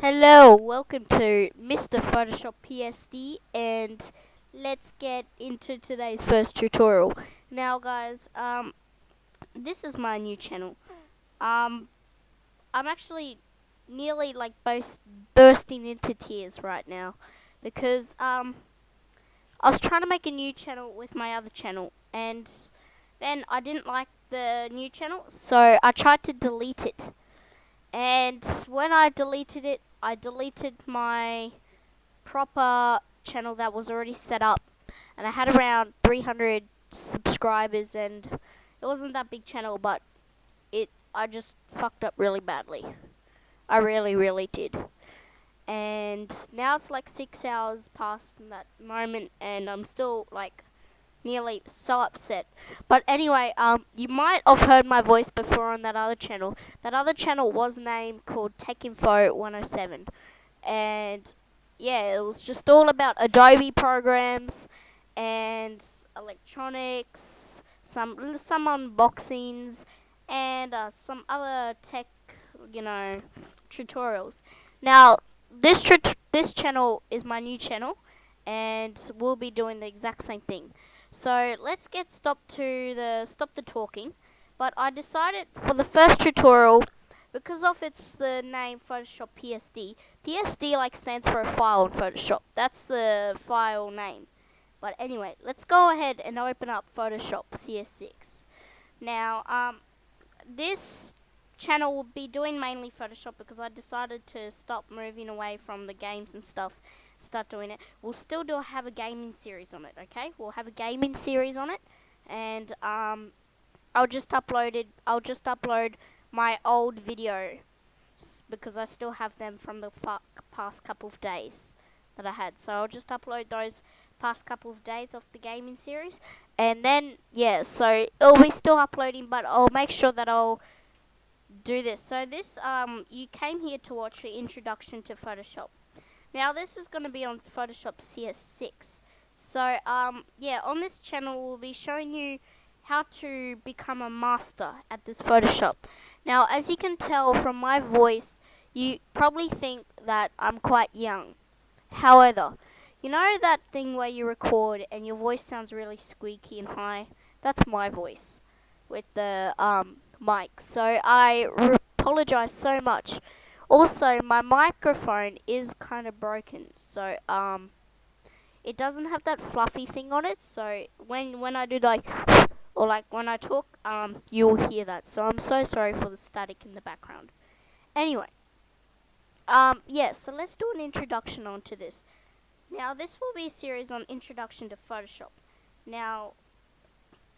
Hello, welcome to MrPhotoshopPSD, and let's get into today's first tutorial. Now guys, this is my new channel. I'm actually nearly like bursting into tears right now because I was trying to make a new channel with my other channel, and then I didn't like the new channel, so I tried to delete it. And when I deleted it, I deleted my proper channel that was already set up, and I had around 300 subscribers, and it wasn't that big channel, but I just fucked up really badly. I really did. And now it's like 6 hours past that moment, and I'm still like nearly so upset. But anyway, you might have heard my voice before on that other channel. That other channel was named called Tech Info 107, and yeah, it was just all about Adobe programs and electronics, some unboxings, and some other tech, you know, tutorials. Now, this channel is my new channel, and we'll be doing the exact same thing. So let's get stop the talking. But I decided for the first tutorial, because of it's the name Photoshop PSD. PSD like stands for a file in Photoshop. That's the file name. But anyway, let's go ahead and open up Photoshop CS6. Now, this channel will be doing mainly Photoshop because I decided to stop moving away from the games and stuff, start doing it. We'll still have a gaming series on it, okay? We'll have a gaming series on it, and I'll just upload my old videos because I still have them from the past couple of days that I had. So I'll just upload those past couple of days of the gaming series, and then yeah, so it'll be still uploading, but I'll make sure that I'll do this. So this you came here to watch the introduction to Photoshop. Now this is going to be on Photoshop CS6. So yeah, on this channel we'll be showing you how to become a master at this Photoshop. Now as you can tell from my voice, you probably think that I'm quite young. However, you know that thing where you record and your voice sounds really squeaky and high? That's my voice with the mic. So I apologize so much. Also, my microphone is kind of broken, so it doesn't have that fluffy thing on it. So when I do like or like when I talk, you'll hear that. So I'm so sorry for the static in the background. Anyway, yeah. So let's do an introduction onto this. Now this will be a series on introduction to Photoshop. Now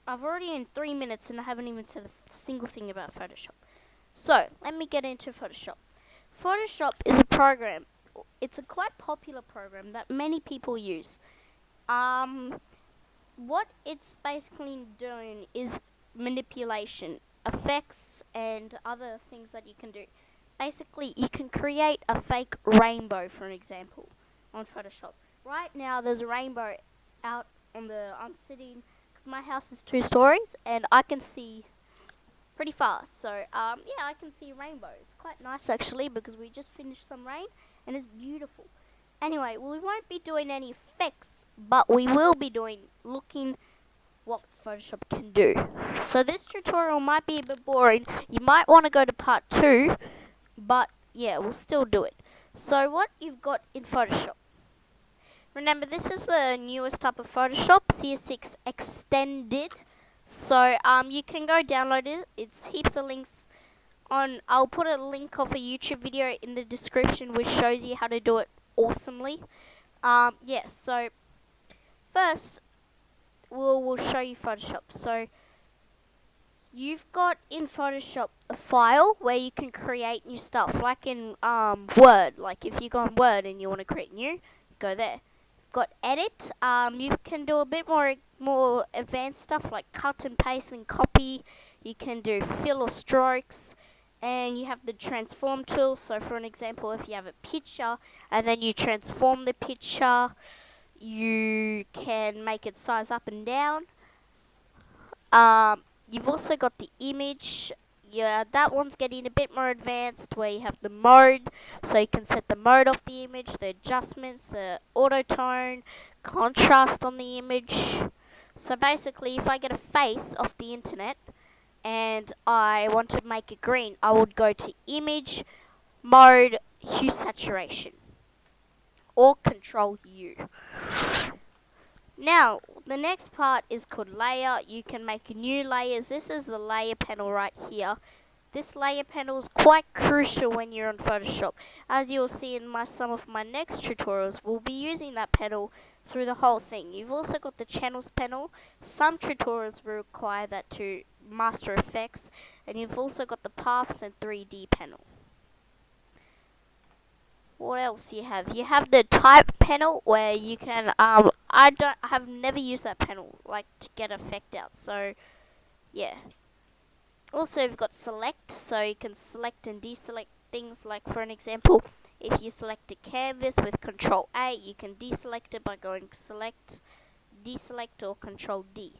I've already in 3 minutes and I haven't even said a single thing about Photoshop. So let me get into Photoshop. Photoshop is a program. It's a quite popular program that many people use. What it's basically doing is manipulation, effects, and other things that you can do. Basically, you can create a fake rainbow, for an example, on Photoshop. Right now, there's a rainbow out on the. I'm sitting because my house is 2 stories, and I can see pretty fast. So yeah, I can see a rainbow. It's quite nice actually because we just finished some rain and it's beautiful. Anyway, we won't be doing any effects, but we will be looking what Photoshop can do. So this tutorial might be a bit boring. You might want to go to part 2, but yeah, we'll still do it. So what you've got in Photoshop. Remember, this is the newest type of Photoshop, CS6 Extended. So you can go download it. It's heaps of links on. I'll put a link of a YouTube video in the description which shows you how to do it awesomely. Yeah. So first, we'll show you Photoshop. So you've got in Photoshop a file where you can create new stuff, like in Word. Like if you go on Word and you want to create new, go there. Got edit. You can do a bit more advanced stuff like cut and paste and copy. You can do fill or strokes, and you have the transform tool. So for an example, if you have a picture and then you transform the picture, you can make it size up and down. You've also got the image. yeah, that one's getting a bit more advanced where you have the mode, so you can set the mode of the image, the adjustments, the auto tone, contrast on the image. So basically, if I get a face off the internet and I want to make it green, I would go to image, mode, hue saturation, or control U. Now, the next part is called layer. You can make new layers. This is the layer panel right here. This layer panel is quite crucial when you're on Photoshop. As you'll see in some of my next tutorials, we'll be using that panel through the whole thing. You've also got the channels panel. Some tutorials will require that to master effects. And you've also got the paths and 3D panel. What else you have? You have the type panel where you can I have never used that panel like to get effect out. So yeah. Also you've got select, so you can select and deselect things. Like for an example, if you select a canvas with Control A, you can deselect it by going select, deselect, or Control D.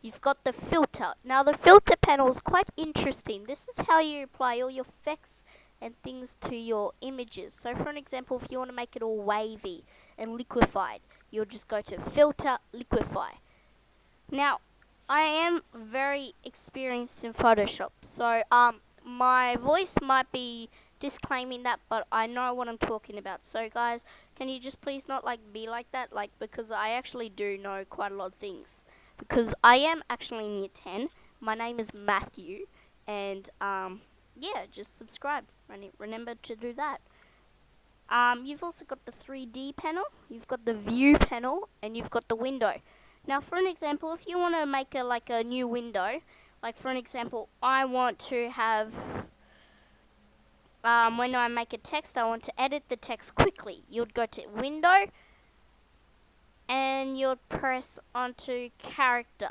You've got the filter. Now the filter panel is quite interesting. This is how you apply all your effects and things to your images. So for an example, if you want to make it all wavy and liquefied, you'll just go to filter, liquefy. Now, I am very experienced in Photoshop, so my voice might be disclaiming that, but I know what I'm talking about. So guys, can you just please not be like that, because I actually do know quite a lot of things. Because I am actually in year 10. My name is Matthew, and yeah, just subscribe. Remember to do that. You've also got the 3D panel, you've got the view panel, and you've got the window. Now, for an example, if you want to make a new window, like for an example, I want to have, when I make a text, I want to edit the text quickly. You'd go to window, and you'd press onto character.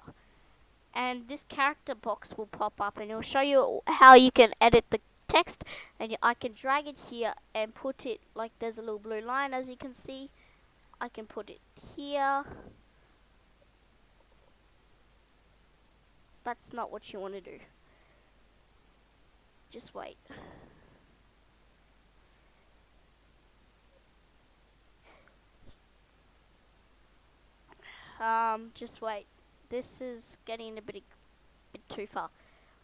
And this character box will pop up, and it'll show you how you can edit the text. And I can drag it here and put it, like there's a little blue line, as you can see. I can put it here. That's not what you want to do. Just wait. Just wait. This is getting a bit too far.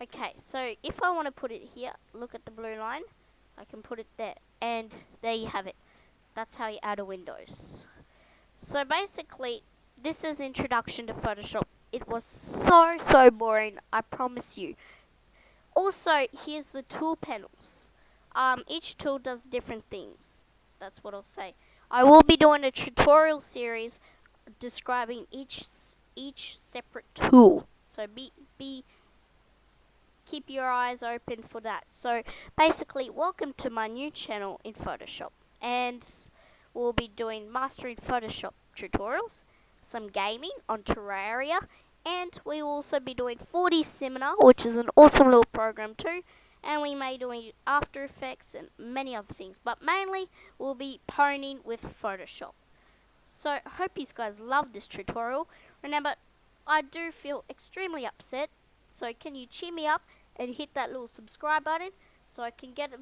Okay, so if I want to put it here, look at the blue line. I can put it there, and there you have it. That's how you add a windows. So basically, this is introduction to Photoshop. It was so boring, I promise you. Also, here's the tool panels. Each tool does different things. That's what I'll say. I will be doing a tutorial series describing each separate tool. So keep your eyes open for that. So basically, welcome to my new channel in Photoshop, and we'll be doing mastering Photoshop tutorials, some gaming on Terraria, and we will also be doing 4D Seminar, which is an awesome little program too, and we may do After Effects and many other things, but mainly we'll be poning with Photoshop. So I hope you guys love this tutorial. Remember, I do feel extremely upset, so can you cheer me up and hit that little subscribe button so I can get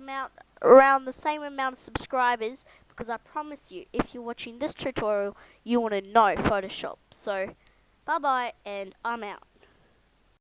around the same amount of subscribers, because I promise you, if you're watching this tutorial, you want to know Photoshop. So bye bye, and I'm out.